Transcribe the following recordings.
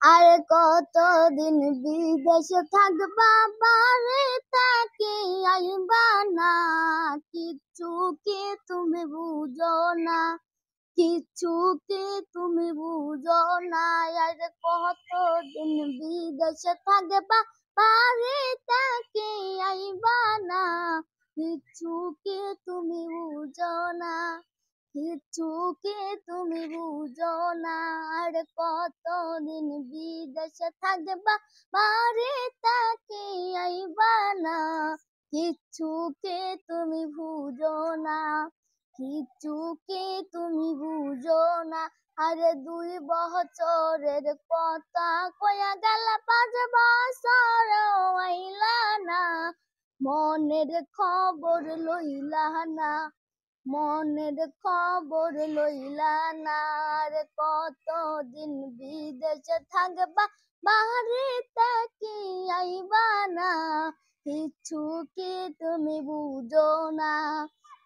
আর কতদিন বিদেশে থাকবা, বাড়িতে কি আইবা না? কিচ্ছু কি তুমি বুঝো না, কিচ্ছু কি তুমি বুঝো না। আর কতদিন বিদেশে থাকবা, বাড়িতে কি আইবা না? কিচ্ছু কি তুমি বুঝো না, কিচ্ছু কি তুমি বুঝো না। আর কতদিন বিদেশে থাকবা, বাড়িতে কি আইবা না? কিচ্ছু কি তুমি বুঝো না, কিচ্ছু কি তুমি বুঝো না। আরে 2 বছরের কথা কয়া গেল, 5 বছর আইলা না। মনের খবর লইলা না, মনের খবর লইলা না। আর কতদিন বিদেশে থাকবা, বাড়িতে কি আইবা না? কিচ্ছু কি তুমি বুঝো না,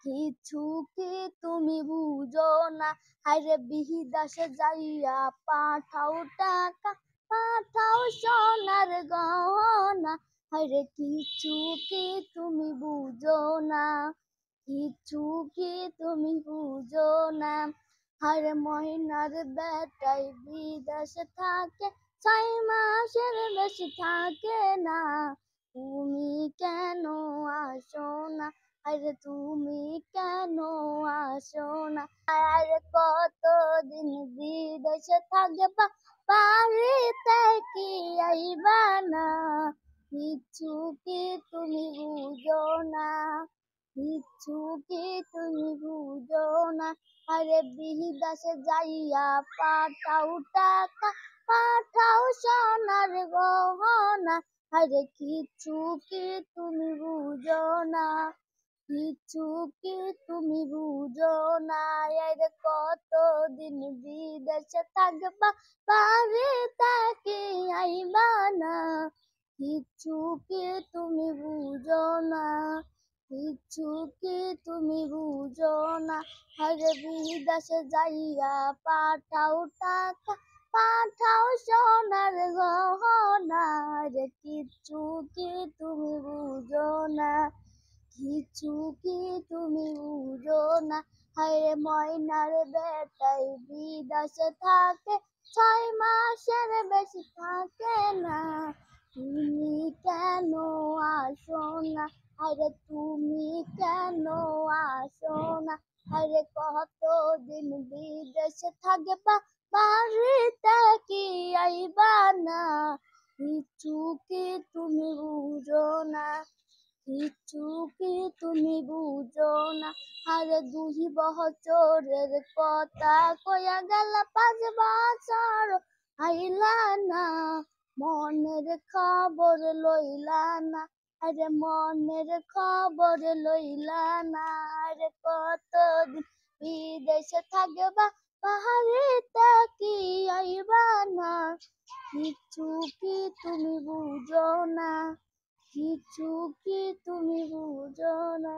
কিচ্ছু কি তুমি বুঝো না। আরে বিদেশে যাইয়া পাঠাও টাকা, পাঠাও সোনার গহনা। আরে কিচ্ছু কি তুমি বুঝো না, কিচ্ছু কি তুমি বুঝো না। আর ময়নার বেটাই বিদেশে থাকে, 6 মাসের বেশি থাকে না। তুমি কেন আসো না? আরে তুমি কেন আসো না? আর কতদিন বিদেশে থাকবা, বাড়িতে কি আইবা না? কিচ্ছু কি তুমি বুঝো না, কিচ্ছু কি তুমি বুঝো না। আরে বিদেশে যাইয়া পাঠাও টাকা, পাঠাও সোনার গহনা। আরে কিচ্ছু কি তুমি বুঝো না, কিচ্ছু কি তুমি বুঝো না। আরে কতদিন বিদেশে থাকবা, বাড়িতে কি আইবা না? কিচ্ছু কি তুমি বুঝো না, কিচ্ছু কি তুমি বুঝো না। আরে বিদেশে যাইয়া পাঠাও টাকা, পাঠাও সোনার গহনা। আরে কিচ্ছু কি তুমি বুঝো না, কিচ্ছু কি তুমি বুঝো না। হায় ময়নার বেটাই বিদেশে থাকে, 6 মাসের বেশি থাকে না। তুমি কেন আসো না? আরে তুমি কেন আসো না? আরে কতদিন বিদেশে থাকবা, বাড়িতে কি আইবা না? কিচ্ছু কি তুমি বুঝো না, কিচ্ছু কি তুমি বুঝো না। আরে 2 বছরের কথা কয়া গেল, 5 বছর আইলা না। মনের খবর লইলা না, আরে মনের খবর লইলা না। আরে কতদিন বিদেশে থাকবা, বাড়িতে কি আইবা না? কিচ্ছু কি তুমি বুঝো না, কিচ্ছু কি তুমি বুঝো না।